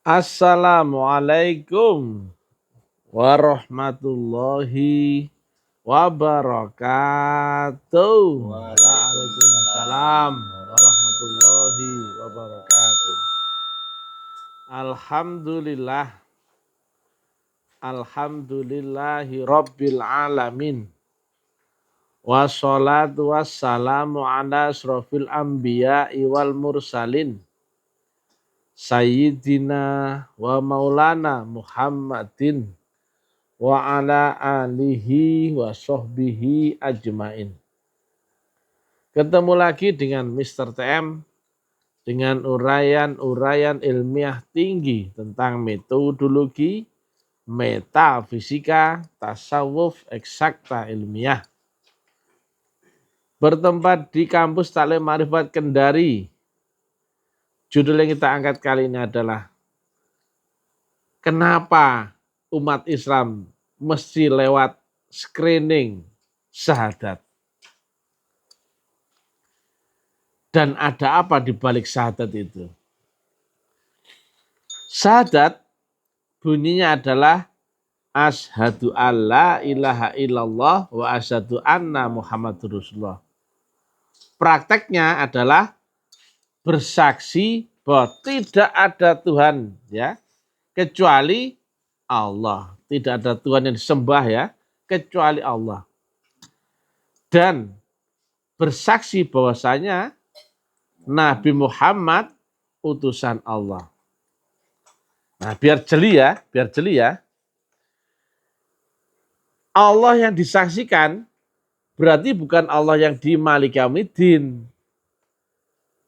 Assalamualaikum warahmatullahi wabarakatuh. Waalaikumsalam warahmatullahi wabarakatuh. Alhamdulillah. Alhamdulillahi rabbil alamin. Wassalatu wassalamu ala asrofil anbiya'i wal mursalin. Sayyidina wa maulana Muhammadin wa ala alihi wa sahbihi ajmain. Ketemu lagi dengan Mr. TM dengan uraian-uraian ilmiah tinggi tentang metodologi, metafisika, tasawuf, eksakta ilmiah. Bertempat di kampus Taklim Ma'rifat Kendari. Judul yang kita angkat kali ini adalah kenapa umat Islam mesti lewat screening syahadat. Dan ada apa di balik syahadat itu? Syahadat bunyinya adalah asyhadu alla ilaha illallah wa asyhadu anna Muhammadur Rasulullah. Prakteknya adalah bersaksi bahwa tidak ada Tuhan ya kecuali Allah. Tidak ada Tuhan yang disembah ya kecuali Allah. Dan bersaksi bahwasanya Nabi Muhammad utusan Allah. Nah, biar jeli ya. Allah yang disaksikan berarti bukan Allah yang di Malik Yaumiddin.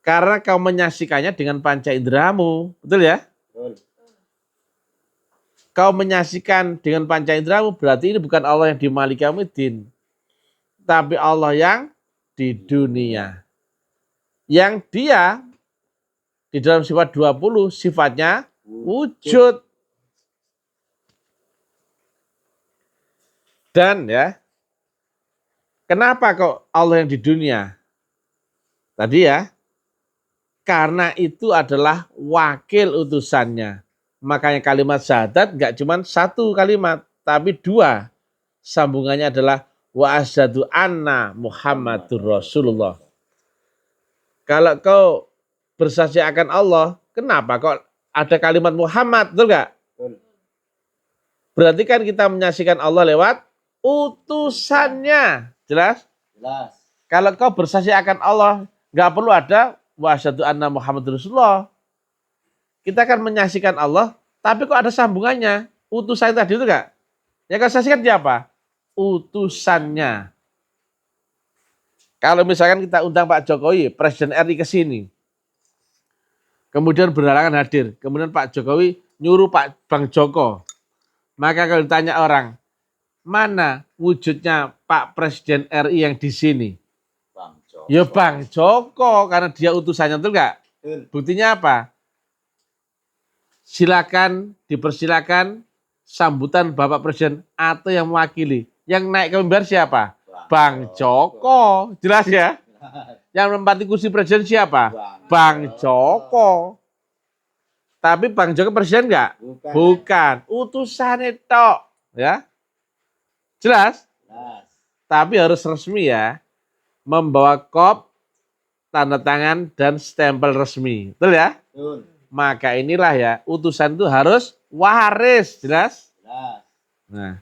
Karena kau menyaksikannya dengan panca inderamu. Betul ya? Betul. Kau menyaksikan dengan panca inderamu berarti ini bukan Allah yang di Malik Yaumiddin. Tapi Allah yang di dunia. Yang dia di dalam sifat 20 sifatnya wujud. Dan ya, kenapa kok Allah yang di dunia? Tadi ya, karena itu adalah wakil utusannya. Makanya kalimat syahadat nggak cuma satu kalimat, tapi dua. Sambungannya adalah wa asyhadu anna Muhammadur Rasulullah. Kalau kau bersaksi akan Allah, kenapa kok ada kalimat Muhammad, betul nggak? Berarti kan kita menyaksikan Allah lewat utusannya. Jelas? Jelas. Kalau kau bersaksi akan Allah, nggak perlu ada wa asyhadu anna Muhammadur Rasulullah. Kita akan menyaksikan Allah, tapi kok ada sambungannya? Utusan tadi itu enggak? Yang kau saksikan siapa? Utusannya. Kalau misalkan kita undang Pak Jokowi, Presiden RI ke sini. Kemudian berhalangan hadir. Kemudian Pak Jokowi nyuruh Pak Bang Joko. Maka kalau ditanya orang, mana wujudnya Pak Presiden RI yang di sini? Bang Joko. Ya Bang Joko, karena dia utusannya, betul enggak? Buktinya apa? Silakan, dipersilakan sambutan Bapak Presiden atau yang mewakili. Yang naik ke mimbar siapa? Bang Joko. Jelas ya? Yang menempati kursi presiden siapa? Bang Joko. Tapi Bang Joko presiden enggak? Bukan. Utusan itu. Ya. Jelas? Jelas. Tapi harus resmi ya. Membawa kop, tanda tangan, dan stempel resmi. Betul ya? Betul. Maka inilah ya, utusan itu harus waris. Jelas? Jelas. Nah.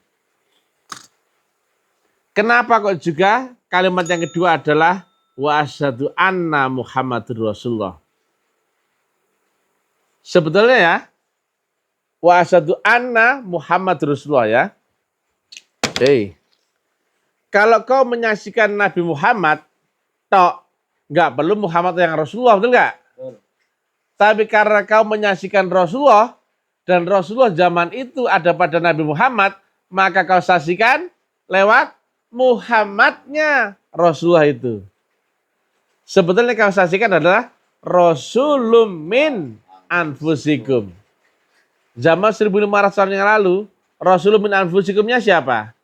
Kenapa kok juga kalimat yang kedua adalah wa asyhadu anna Muhammadur Rasulullah. Sebetulnya ya, wa asyhadu anna Muhammadur Rasulullah ya. Oke. Kalau kau menyaksikan Nabi Muhammad, tok, nggak perlu Muhammad yang Rasulullah, betul nggak? Betul. Tapi karena kau menyaksikan Rasulullah, dan Rasulullah zaman itu ada pada Nabi Muhammad, maka kau saksikan lewat Muhammadnya Rasulullah itu. Sebetulnya kau saksikan adalah Rasulum min anfusikum. Zaman 1500 tahun yang lalu, Rasulum min anfusikumnya siapa?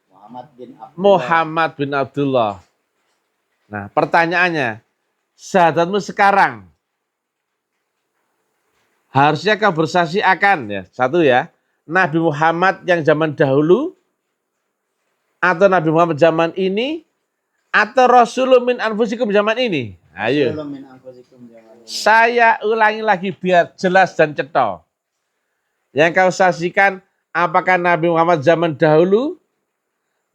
Muhammad bin Abdullah. Nah, pertanyaannya, syahadatmu sekarang Harusnya kau bersaksi akan, ya, satu ya, Nabi Muhammad yang zaman dahulu, atau Nabi Muhammad zaman ini, atau Rasulullah min anfusikum zaman ini. Ayo. Saya ulangi lagi biar jelas dan cetha. Yang kau saksikan apakah Nabi Muhammad zaman dahulu,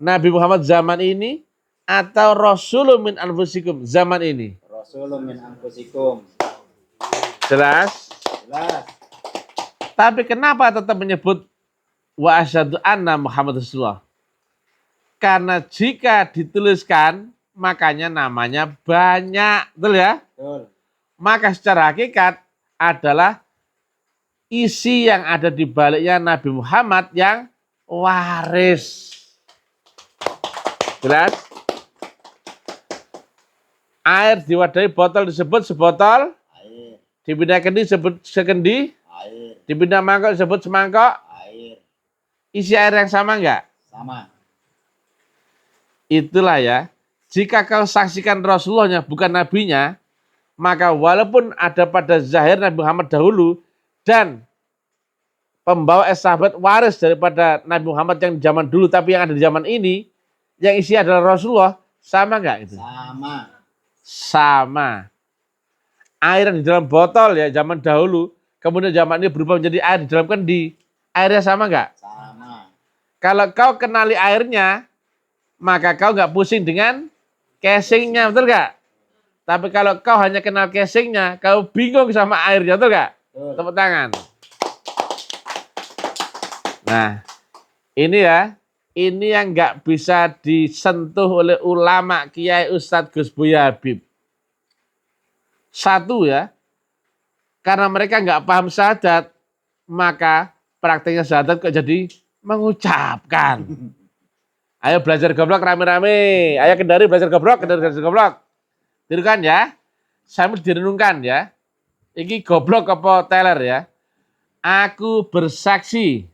Nabi Muhammad zaman ini, atau Rasulullah min anfusikum zaman ini. Rasulullah min anfusikum. Jelas? Jelas. Tapi kenapa tetap menyebut wa asyhadu anna Muhammad Rasulullah? Karena jika dituliskan, makanya namanya banyak. Betul ya? Betul. Maka secara hakikat adalah isi yang ada di baliknya Nabi Muhammad yang waris. Jelas? Air diwadahi botol disebut sebotol. Air. Dipindah kendi disebut sekendi. Air. Dipindah mangkok disebut semangkok. Air. Isi air yang sama enggak? Sama. Itulah ya. Jika kau saksikan Rasulullahnya bukan nabinya, maka walaupun ada pada zahir Nabi Muhammad dahulu dan pembawa sahabat waris daripada Nabi Muhammad yang zaman dulu tapi yang ada di zaman ini, yang isi adalah Rasulullah, sama enggak itu? Sama. Sama. Air yang di dalam botol ya zaman dahulu, kemudian zaman ini berubah menjadi air di dalam kendi. Airnya sama enggak? Sama. Kalau kau kenali airnya, maka kau nggak pusing dengan casingnya, betul nggak? Tapi kalau kau hanya kenal casingnya, kau bingung sama airnya, betul nggak? Tepuk tangan. Nah, ini ya, ini yang nggak bisa disentuh oleh ulama, kiai, ustadz, Gus Buya Habib. Satu ya, karena mereka nggak paham syahadat, maka prakteknya syahadat kok jadi mengucapkan. Ayo belajar goblok rame-rame. Ayo Kendari belajar goblok, Kendari belajar goblok. Tirukan ya. Sambil direnungkan ya. Iki goblok apa teler ya. Aku bersaksi.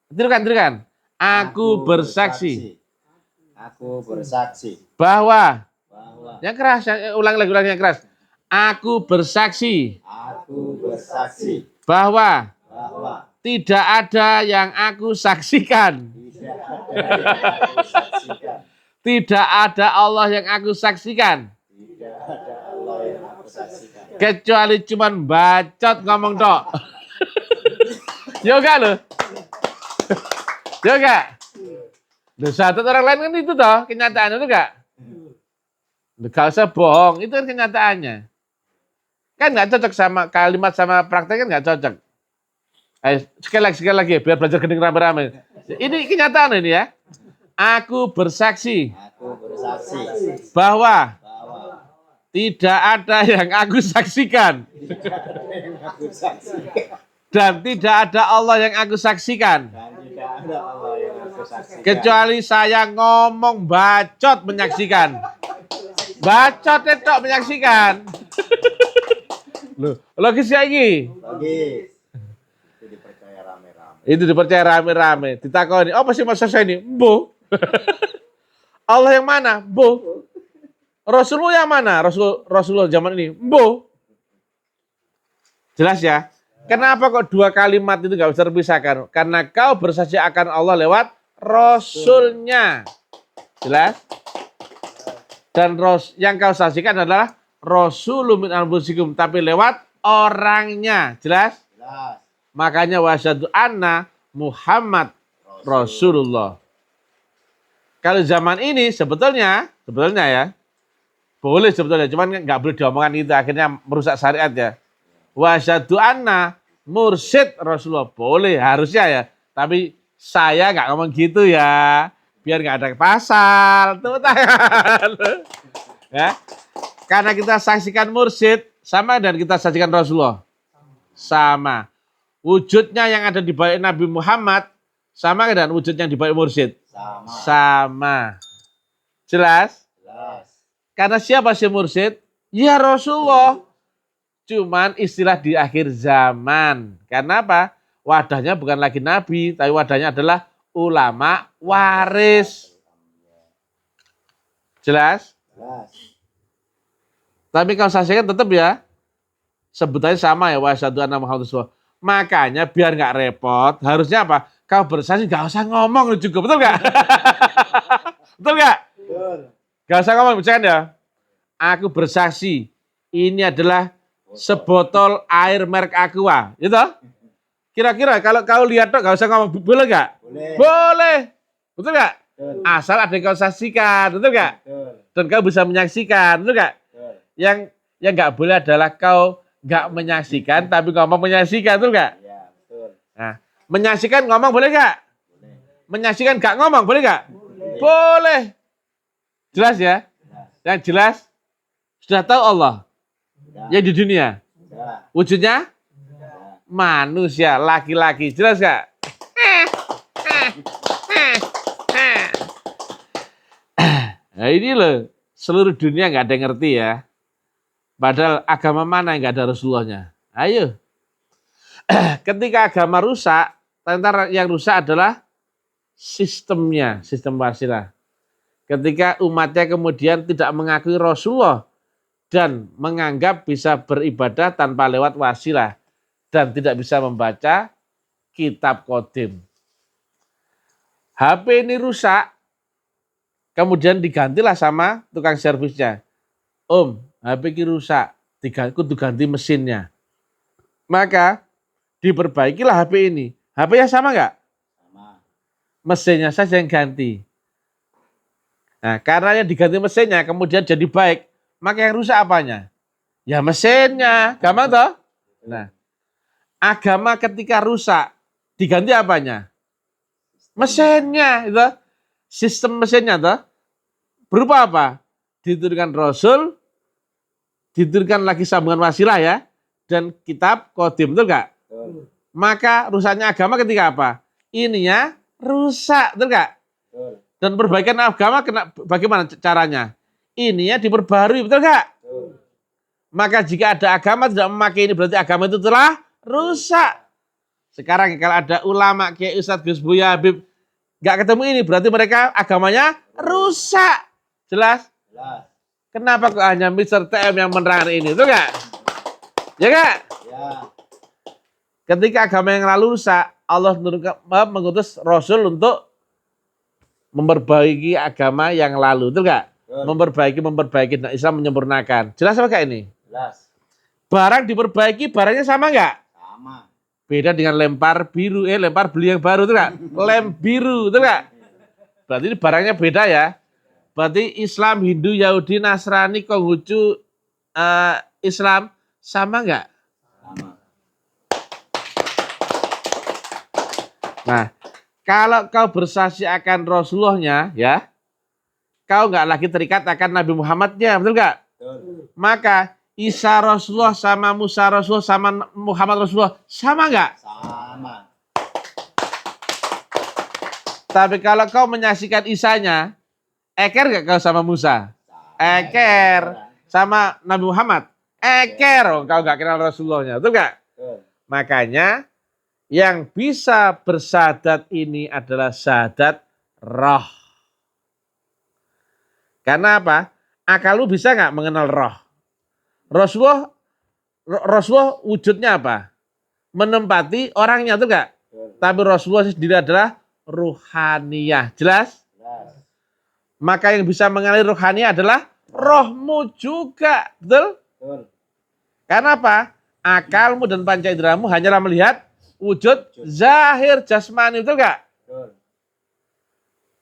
Tirukan. Aku bersaksi. Aku bersaksi. Bahwa. Bahwa. Yang keras, ulang lagi yang keras. Aku bersaksi. Aku bersaksi. Bahwa. Bahwa. Tidak ada yang aku saksikan. Tidak ada Allah yang aku saksikan. Tidak ada Allah yang aku saksikan. Kecuali cuman bacot ngomong tok. Yoga loh. Yoga. Loh, syahadat orang lain kan itu toh, kenyataannya itu enggak? Enggak usah bohong, itu kan kenyataannya. Kan enggak cocok sama kalimat sama praktek kan enggak cocok. Ayo, sekali lagi, biar belajar gending rame-rame. Ini kenyataan ini ya. Aku bersaksi. Aku bersaksi. Bahwa. Bahwa. Tidak ada yang aku saksikan. Aku saksikan. Dan tidak ada Allah yang aku saksikan. Dan tidak ada Allah yang aku saksikan. Kecuali saya ngomong bacot menyaksikan. Bacot itu menyaksikan. Loh, logis ya ini? Logis. Itu dipercaya rame-rame. Itu dipercaya rame-rame. Ditakoni, apa sih masa saya ini? Mbo. Allah yang mana? Mbo. Rasulullah yang mana? Rasulullah zaman ini? Mbo. Jelas ya? Kenapa kok dua kalimat itu gak bisa terpisahkan? Karena kau bersaksi akan Allah lewat Rasulnya. Jelas? Dan yang kau saksikan adalah Rasulun min anfusikum, tapi lewat orangnya. Jelas? Jelas. Makanya wasyhadu anna Muhammad Rasulullah. Kalau zaman ini sebetulnya ya, boleh sebetulnya, cuman nggak boleh diomongkan itu, akhirnya merusak syariat ya. Wasyhadu anna mursyid Rasulullah, boleh harusnya ya, tapi saya nggak ngomong gitu ya, biar nggak ada pasal, tepuk tangan. Ya, karena kita saksikan mursyid sama dan kita saksikan Rasulullah sama. Wujudnya yang ada di balik Nabi Muhammad sama dengan wujudnya yang di balik mursyid. Sama. Jelas? Jelas. Karena siapa sih mursyid? Ya Rasulullah. Cuman istilah di akhir zaman. Karena apa? Wadahnya bukan lagi Nabi, tapi wadahnya adalah ulama waris. Jelas? Jelas. Tapi kalau saksikan tetap ya, sebutannya sama ya, wasyhadu anna Muhammad Rasulullah. Makanya biar nggak repot, harusnya apa? Kau bersaksi nggak usah ngomong juga, betul nggak? Betul nggak? Betul. Nggak usah ngomong, bercanda ya. Aku bersaksi, ini adalah sebotol air merek Aqua, gitu? Kira-kira kalau kau lihat tuh nggak usah ngomong, boleh nggak? Boleh. Boleh, betul nggak? Betul. Asal ada yang kau saksikan, betul nggak? Betul. Dan kau bisa menyaksikan, betul nggak? Betul. Yang nggak boleh adalah kau nggak menyaksikan tapi ngomong menyaksikan, betul nggak? Iya, betul. Nah, menyaksikan ngomong boleh nggak? Boleh. Menyaksikan nggak ngomong boleh nggak? Boleh. Boleh. Jelas ya? Jelas. Yang jelas sudah tahu Allah Sudah. yang di dunia. Sudah. Wujudnya Sudah. manusia, laki-laki. Jelas nggak? Nah ini loh, seluruh dunia nggak ada yang ngerti ya. Padahal agama mana yang nggak ada Rasulullahnya? Ayo. Ketika agama rusak, ternyata yang rusak adalah sistemnya, sistem wasilah. Ketika umatnya kemudian tidak mengakui Rasulullah dan menganggap bisa beribadah tanpa lewat wasilah dan tidak bisa membaca kitab qadim. HP ini rusak, kemudian digantilah sama tukang servisnya. Om, HP ini rusak, kudu ganti mesinnya. Maka diperbaikilah HP ini. HP-nya sama nggak? Sama. Mesinnya saja yang ganti. Nah, karena yang diganti mesinnya kemudian jadi baik, maka yang rusak apanya? Ya mesinnya, gampang toh? Nah, agama ketika rusak diganti apanya? Mesinnya, itu sistem mesinnya toh. Berupa apa? Diturunkan Rasul, diturunkan lagi sambungan wasilah ya, dan kitab qadim, betul nggak? Betul. Maka rusaknya agama ketika apa? Ininya rusak, betul nggak? Betul. Dan perbaikan agama bagaimana caranya? Ininya diperbarui, betul nggak? Betul. Maka jika ada agama tidak memakai ini berarti agama itu telah rusak. Sekarang kalau ada ulama kayak Ustadz Gus Buya Habib nggak ketemu ini berarti mereka agamanya rusak. Jelas? Jelas. Kenapa kok hanya Mr. TM yang menerangkan ini? Itu nggak? Ya nggak? Ya. Ketika agama yang lalu rusak, Allah mengutus Rasul untuk memperbaiki agama yang lalu, itu enggak? Memperbaiki, nah, Islam menyempurnakan. Jelas apa enggak ini? Jelas. Barang diperbaiki, barangnya sama enggak? Sama. Beda dengan lempar biru, lempar beli yang baru, itu enggak? Lem biru, itu enggak? Berarti ini barangnya beda ya. Berarti Islam, Hindu, Yahudi, Nasrani, Konghucu, Islam, sama enggak? Sama. Nah, kalau kau bersaksi akan Rasulullahnya, ya, kau nggak lagi terikat akan Nabi Muhammadnya, betul nggak? Betul. Maka Isa Rasulullah sama Musa Rasulullah sama Muhammad Rasulullah sama nggak? Sama. Tapi kalau kau menyaksikan Isanya, eker nggak kau sama Musa? Eker. Sama Nabi Muhammad? Eker. Oh, kau nggak kenal Rasulullahnya, betul nggak? Betul. Makanya yang bisa bersyahadat ini adalah syahadat roh. Karena apa? Akal lu bisa nggak mengenal roh? Rasulullah wujudnya apa? Menempati orangnya, tuh nggak? Tapi Rasulullah sendiri adalah ruhaniyah. Jelas? Jelas. Maka yang bisa mengenali ruhaniyah adalah rohmu juga. Betul? Betul. Karena apa? Akalmu dan panca inderamu hanyalah melihat wujud zahir jasmani, betul nggak? Betul.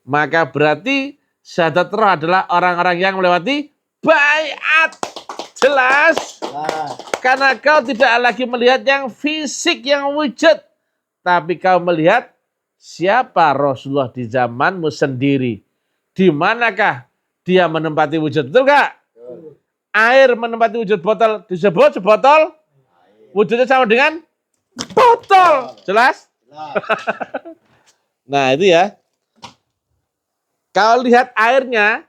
Maka berarti syahadat roh adalah orang-orang yang melewati baiat. Jelas? Jelas. Karena kau tidak lagi melihat yang fisik, yang wujud. Tapi kau melihat siapa Rasulullah di zamanmu sendiri. Di manakah dia menempati wujud, betul nggak? Betul. Air menempati wujud botol disebut sebotol. Wujudnya sama dengan botol. Jelas? Jelas. Nah itu ya. Kau lihat airnya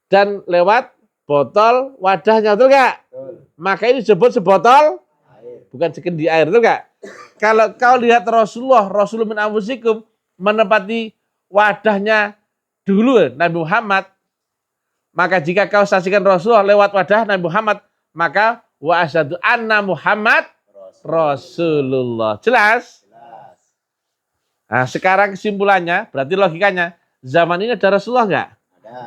dan lewat botol wadahnya, betul nggak? Betul. Maka ini disebut sebotol, Air. bukan sekendi air, betul nggak? Kalau kau lihat Rasulullah min anfusikum menempati wadahnya dulu Nabi Muhammad, maka jika kau saksikan Rasulullah lewat wadah Nabi Muhammad, maka wa asyhadu anna Muhammad Rasulullah. Jelas? Jelas. Nah, sekarang kesimpulannya, berarti logikanya, zaman ini ada Rasulullah enggak? Ada.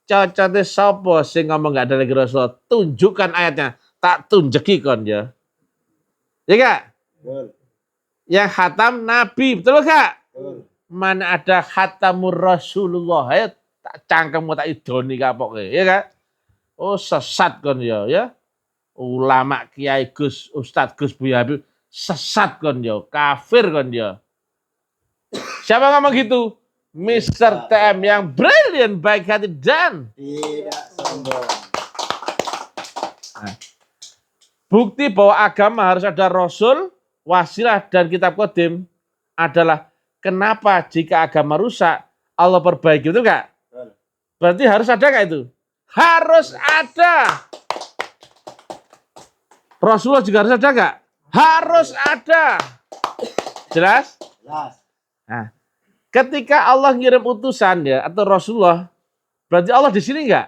Cocoknya sopo sing ngomong enggak ada lagi Rasulullah. Tunjukkan ayatnya. Tak tunjuki kon ya. Ya enggak? Betul. Yang khatam Nabi, betul enggak? Betul. Mana ada khatamur Rasulullah. Ayo tak cangkemmu tak idoni kapok ya enggak? Oh sesat kon ya, ya. Ulama Kiai Gus, Ustadz Gus Buya Habib sesat kon ya, kafir kon ya. Siapa ngomong gitu? Mr. TM yang brilliant, baik hati dan Tidak sombong. nah, bukti bahwa agama harus ada Rasul, wasilah dan kitab kodim adalah kenapa jika agama rusak Allah perbaiki, betul nggak? Betul. Berarti harus ada nggak itu? Harus ada. Rasulullah juga harus ada nggak? Harus ada. Jelas? Jelas. Nah, ketika Allah ngirim utusan ya atau Rasulullah, berarti Allah di sini nggak?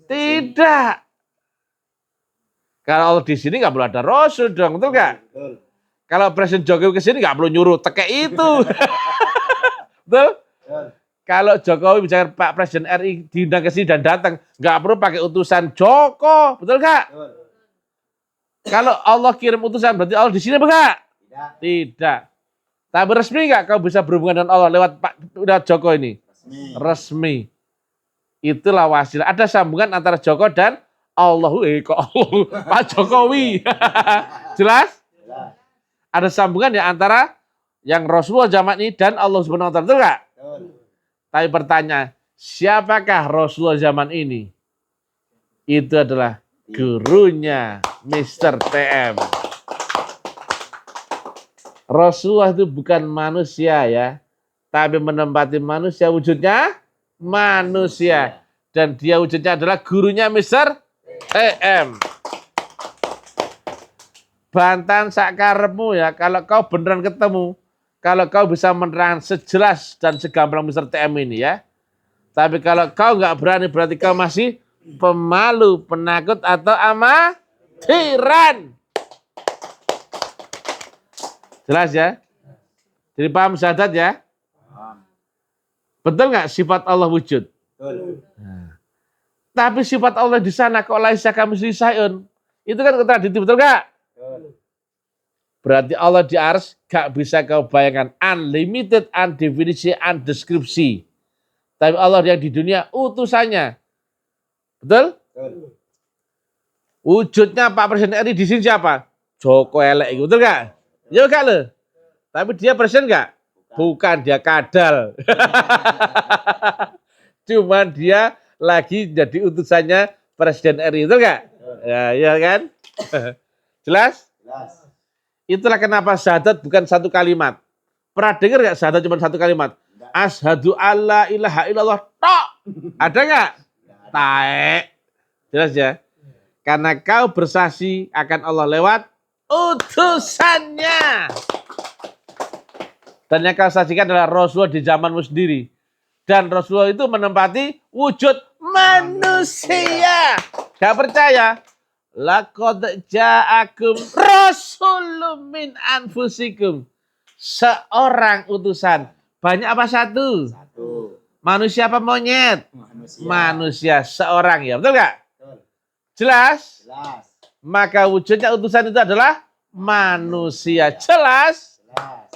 Tidak. Kalau Allah di sini nggak perlu ada Rasul dong, betul nggak? Betul. Kalau Presiden Jokowi ke sini nggak perlu nyuruh tekek itu, betul? Betul. Kalau Jokowi bicara Pak Presiden RI diundang ke sini dan datang, nggak perlu pakai utusan Joko, betul nggak? Betul. Kalau Allah kirim utusan, berarti Allah di sini apa nggak? Tidak. Tidak. Tapi resmi nggak kau bisa berhubungan dengan Allah lewat Joko ini? Resmi. Resmi. Itulah wasilah. Ada sambungan antara Joko dan Allahu, kok Allah, Pak Jokowi. Jelas? Jelas. Ada sambungan ya antara yang Rasulullah zaman ini dan Allah Subhanahu wa taala, betul nggak? Betul. Tapi pertanyaan, siapakah Rasulullah zaman ini? Itu adalah gurunya Mr. TM. Rasulullah itu bukan manusia ya, tapi menempati manusia, wujudnya manusia. Dan dia wujudnya adalah gurunya Mr. TM. Bantan sakarepmu ya, kalau kau beneran ketemu, kalau kau bisa menerang sejelas dan segamblang Mr. TM ini ya. Tapi kalau kau nggak berani, berarti kau masih pemalu, penakut atau amatiran. Jelas ya? Jadi paham syahadat ya? Paham. Betul nggak sifat Allah wujud? Betul. Tapi sifat Allah di sana kok laisa kamitslihi syai'un. Itu kan kontradiktif, betul nggak? Betul. Berarti Allah di ars gak bisa kau bayangkan, unlimited, undefinisi, undeskripsi. Tapi Allah yang di dunia utusannya. Betul? Betul. Wujudnya Pak Presiden RI di sini siapa? Joko elek, betul nggak? Ya enggak loh. Tapi dia presiden nggak? Bukan, dia kadal. Cuman dia lagi jadi utusannya Presiden RI, betul nggak? Ya kan? Jelas? Jelas. Itulah kenapa syahadat bukan satu kalimat. Pernah dengar nggak syahadat cuma satu kalimat? Asyhadu alla ilaha illallah. Tok. Ada nggak? Taek. Jelas ya? Karena kau bersaksi akan Allah lewat utusannya. Dan yang kau saksikan adalah Rasulullah di zamanmu sendiri. Dan Rasulullah itu menempati wujud manusia. Gak percaya? Laqad ja'akum rasulun min anfusikum. Seorang utusan. Banyak apa satu? Satu. Manusia apa monyet? Manusia. Manusia seorang ya. Betul gak? Betul. Jelas? Jelas. Maka wujudnya utusan itu adalah manusia. Jelas? Jelas.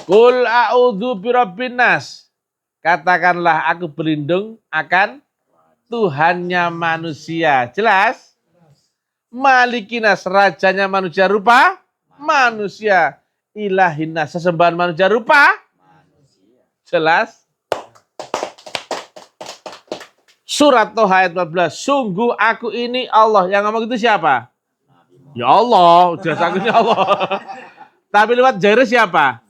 Qul a'udzu birabbin nas. Katakanlah aku berlindung akan Tuhannya manusia. Jelas? Malikinas, rajanya manusia rupa manusia. Ilahinas, sesembahan manusia rupa Manusia. jelas? Surat Toha ayat 14. Sungguh aku ini Allah. Yang ngomong itu siapa? Ya Allah. Udah sanggunya Allah. Tapi lewat jari siapa?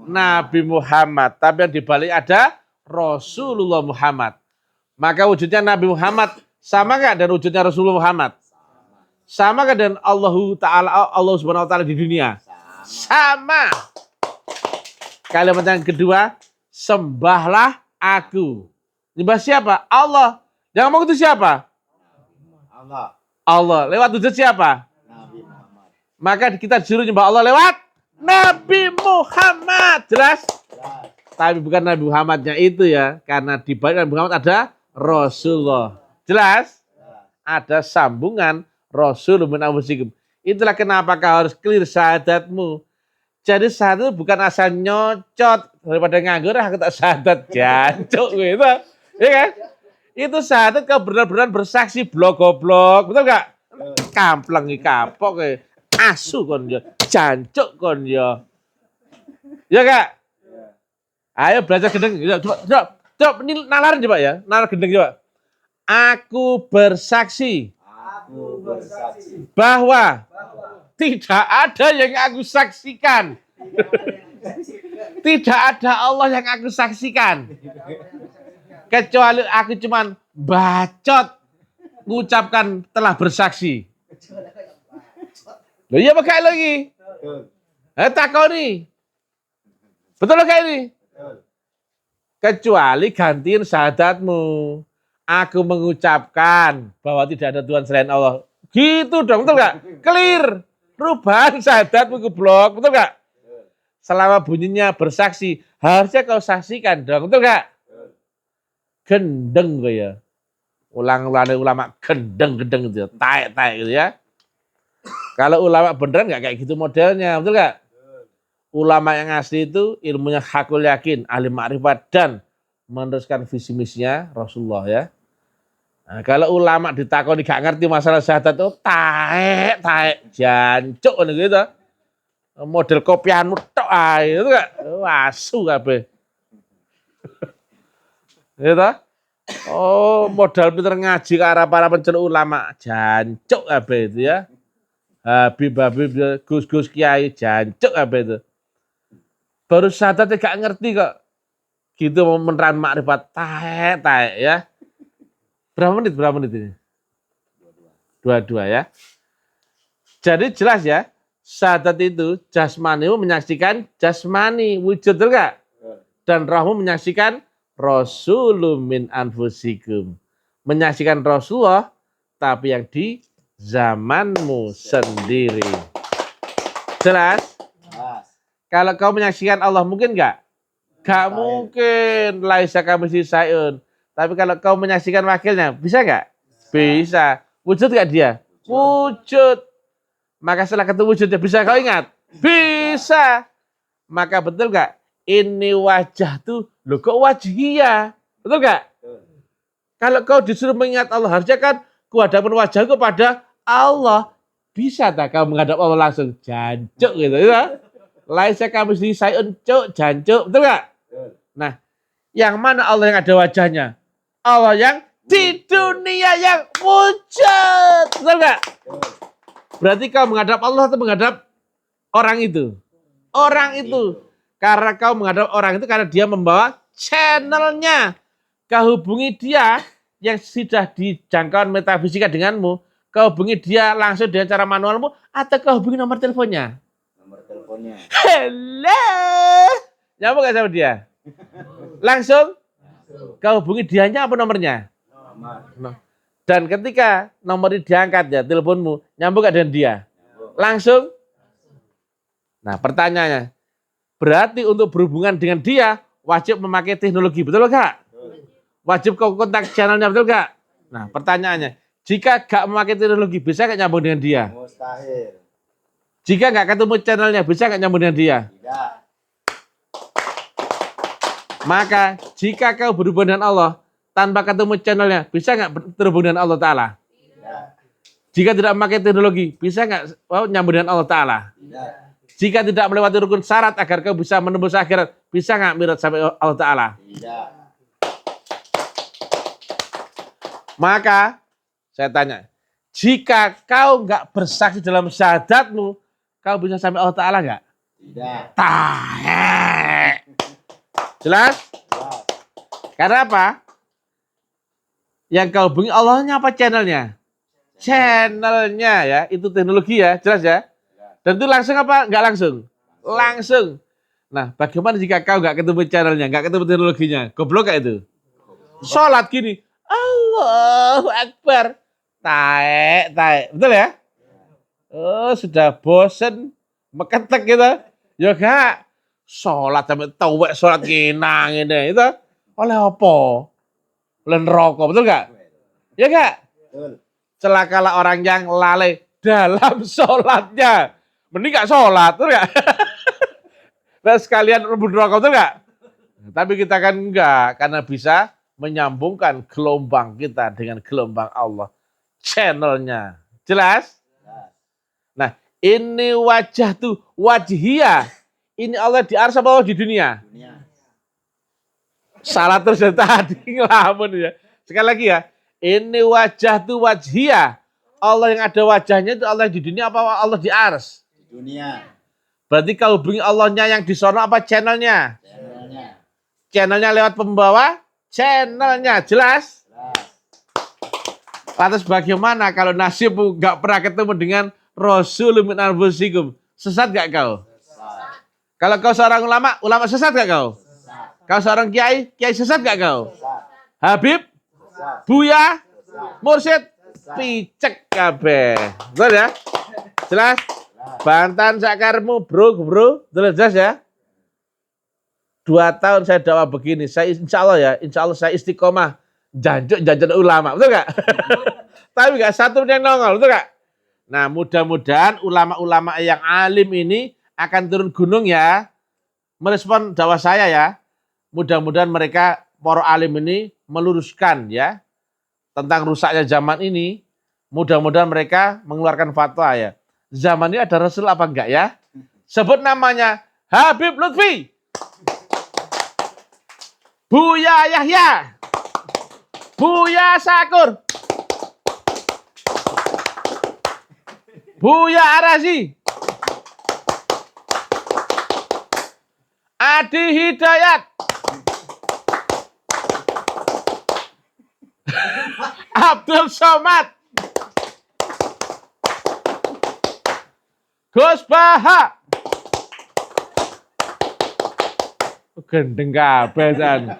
Nabi Muhammad. Tapi yang dibalik ada Rasulullah Muhammad. Maka wujudnya Nabi Muhammad sama nggak dengan wujudnya Rasulullah Muhammad? Sama nggak dengan Allah Subhanahu wa taala di dunia? Sama. Kalimat yang kedua, sembahlah aku. Nyembah siapa? Allah. Yang ngomong itu siapa? Allah. Allah. Lewat wujud siapa? Nabi Muhammad. Maka kita disuruh nyembah Allah lewat Nabi Muhammad. Jelas? Tapi bukan Nabi Muhammadnya itu ya. Karena di balik Nabi Muhammad ada Rasulullah. Jelas? Ada sambungan Rasul min anfusikum. Itulah kenapa kau harus clear syahadatmu. Jadi syahadat itu bukan asal nyocot. Daripada nganggur, aku tak syahadat. Jancuk gitu. Iya kan? Itu syahadat kau benar-benar bersaksi blok-blok. Betul gak? Kampleng kapok. Asu kon ya. Jancuk kon ya. Ya gak? Ayo belajar gendeng. Coba ini nalarin coba ya. Nalar gendeng coba. Aku bersaksi. Bahwa tidak ada yang aku saksikan. Tidak ada Allah yang aku saksikan. Kecuali aku cuman bacot mengucapkan telah bersaksi. Loh iya pakai lagi. Takoni. Betul kayak ini? Kecuali gantiin syahadatmu. Aku mengucapkan bahwa tidak ada Tuhan selain Allah. Gitu dong, betul gak? Clear. Perubahan syahadatmu ke blok, betul gak? Selama bunyinya bersaksi, harusnya kau saksikan dong, betul gak? Gendeng gue ya. Ulang-ulang ulama gendeng-gendeng gitu ya. Taek-taek gitu ya. Kalau ulama beneran gak kayak gitu modelnya, betul gak? Ulama yang asli itu ilmunya hakul yakin, ahli ma'rifat dan meneruskan visi misinya Rasulullah ya. Nah, kalau ulama ditakoni gak ngerti masalah syahadat itu taek jancuk gitu. Model kopianmu tok ae itu gak asu kabeh. Gitu. Oh, modal pinter ngaji ke arah para penceluk ulama jancuk kabeh itu ya. Habib Gus Kiai jancuk kabeh itu. Baru syahadat gak ngerti kok. Gitu meneran makrifat taek ya. Berapa menit ini? Dua ya. Jadi jelas ya, syahadat itu jasmani menyaksikan jasmani, wujud enggak? Dan rohmu menyaksikan Rasulun min anfusikum. Menyaksikan Rasulullah tapi yang di zamanmu sendiri. Jelas? Kalau kau menyaksikan Allah mungkin enggak? Gak mungkin. Laisa kamitslihi syai'un. Tapi kalau kau menyaksikan wakilnya, bisa nggak? Bisa. Wujud nggak dia? Wujud. Maka setelah ketemu wujudnya, bisa kau ingat? Bisa. Maka betul nggak? Ini wajah tuh, loh kok wajhiyah? Betul nggak? Kalau kau disuruh mengingat Allah, harusnya kan kuhadapan wajahku pada Allah. Bisa tak kau menghadap Allah langsung? Jancuk gitu. Ya? Laisa kamitslihi syai'un, cuk, jancuk. Betul nggak? Nah, yang mana Allah yang ada wajahnya? Allah yang di dunia yang wujud. Betul nggak? Berarti kau menghadap Allah atau menghadap orang itu? Orang itu. Karena kau menghadap orang itu karena dia membawa channelnya. Kau hubungi dia yang sudah dijangkauan metafisika denganmu. Kau hubungi dia langsung dengan cara manualmu atau kau hubungi nomor teleponnya? Nomor teleponnya. Hello. Nyambung gak sama dia? Langsung? Kau hubungi dianya apa nomornya? Nomor. Dan ketika nomor ini diangkat ya, teleponmu, nyambung gak dengan dia? Langsung? Nah pertanyaannya, berarti untuk berhubungan dengan dia, wajib memakai teknologi, betul gak? Wajib kau kontak channelnya, betul gak? Nah pertanyaannya, jika gak memakai teknologi, bisa gak nyambung dengan dia? Mustahil. Jika gak ketemu channelnya, bisa gak nyambung dengan dia? Tidak. Maka jika kau berhubungan dengan Allah tanpa ketemu channelnya, bisa nggak terhubung dengan Allah Ta'ala? Tidak. Jika tidak memakai teknologi, bisa nggak nyambung dengan Allah Ta'ala? Tidak. Jika tidak melewati rukun syarat agar kau bisa menembus akhirat, bisa nggak mirat sampai Allah Ta'ala? Tidak. Maka saya tanya, jika kau nggak bersaksi dalam syahadatmu, kau bisa sampai Allah Ta'ala nggak? Tidak. Tahe. Jelas? Jelas. Karena apa? Yang kau hubungi Allahnya apa channelnya? Channelnya ya, itu teknologi ya, jelas ya. Dan itu langsung apa? Nggak langsung? Langsung. Nah, bagaimana jika kau nggak ketemu channelnya, nggak ketemu teknologinya? Goblok gak itu? Sholat gini, Allahu Akbar. Taek. Betul ya? Oh, sudah bosen meketek gitu. Ya gak salat sampai tuwek salat kinang ini itu oleh apa? Oleh neraka, betul gak? Ya gak? Betul. Celakalah orang yang lalai dalam sholatnya. Mending gak sholat, betul gak? Nah, sekalian rebut neraka, betul gak? Tapi kita kan enggak, karena bisa menyambungkan gelombang kita dengan gelombang Allah. Channelnya. Jelas? Nah, ini wajah tuh, wajhiyah. Ini Allah di arsy apa Allah di dunia? Dunia. Salah terus dari tadi ngelamun ya. Sekali lagi ya. Ini wajah tuh wajhiyah. Allah yang ada wajahnya itu Allah di dunia apa Allah di ars? Di dunia. Berarti kalau hubungi Allahnya yang di sono apa channelnya? Channelnya. Channelnya lewat pembawa? Channelnya. Jelas? Jelas. Lantas bagaimana kalau nasibmu gak pernah ketemu dengan Rasulun min anfusikum? Sesat gak kau? Sesat. Kalau kau seorang ulama, ulama sesat gak kau? Sesat. Kau seorang kiai, kiai sesat gak kau? Sesat. Habib, Sesat. Buya, Sesat. Mursyid, picek kabeh. Betul ya? Jelas? Bantan sakarmu bro, jelas ya? 2 tahun saya dakwah begini, saya insya Allah saya istiqomah jajan ulama, betul gak? Tapi gak satu yang nongol, betul gak? Nah mudah-mudahan ulama-ulama yang alim ini akan turun gunung ya, merespon dakwah saya ya. Mudah-mudahan mereka, para alim ini meluruskan ya, tentang rusaknya zaman ini. Mudah-mudahan mereka mengeluarkan fatwa ya. Zaman ini ada Rasul apa enggak ya? Sebut namanya Habib Lutfi, Buya Yahya, Buya Sakur, Buya Arazi, Adi Hidayat, Abdul Somad, Gus Baha. Gendeng kabeh san.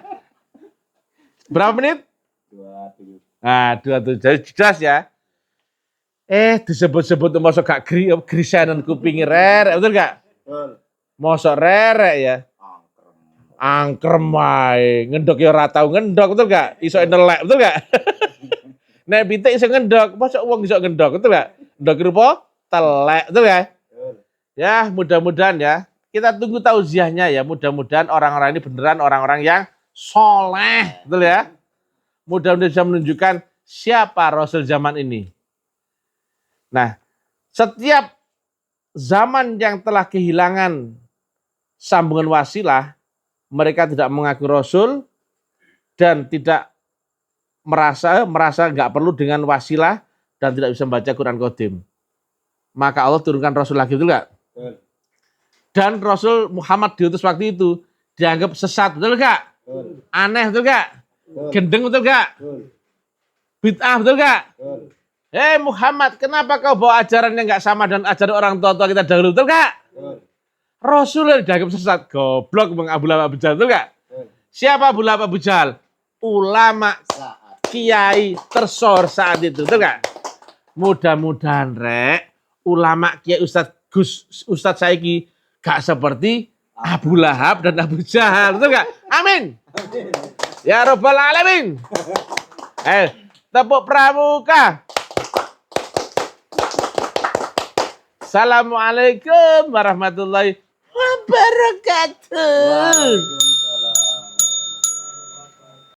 Berapa menit? 27. Nah, 27. Jadi jelas ya. Disebut-sebut mosok gak grisenan kuping rerek, betul gak? Betul. Mosok rerek ya. Angkrem. Angkrem ae, ngendok ya ora tau ngendok, betul gak? Iso nelek, betul gak? Nek pitik iso ngendok, mosok wong iso ngendok, betul gak? Ndok rupa telek, betul gak? Betul. Ya, mudah-mudahan ya. Kita tunggu tausiahnya ya. Mudah-mudahan orang-orang ini beneran orang-orang yang soleh. Betul ya? Mudah-mudahan bisa menunjukkan siapa Rasul zaman ini. Nah, setiap zaman yang telah kehilangan sambungan wasilah, mereka tidak mengaku Rasul dan tidak merasa nggak perlu dengan wasilah dan tidak bisa membaca Quran Qadim. Maka Allah turunkan Rasul lagi, betul nggak? Betul. Dan Rasul Muhammad diutus waktu itu dianggap sesat, betul gak? Betul. Aneh, betul gak? Betul. Gendeng, betul gak? Betul. Bid'ah, betul gak? Betul. Hei Muhammad, kenapa kau bawa ajaran yang gak sama dengan ajaran orang tua-tua kita dahulu, betul gak? Betul. Rasul dianggap sesat, goblok Bang Abu Lahab Abu Jahal, betul gak? Betul. Siapa Abu Lahab Abu Jahal? Ulama Saat. kiai tersohor saat itu, betul gak? Mudah-mudahan rek, ulama kiai Ustadz saiki gak seperti Abu Lahab dan Abu Jahal, betul gak? Amin. Ya Rabbal Alamin. Tepuk pramuka. Assalamualaikum warahmatullahi wabarakatuh.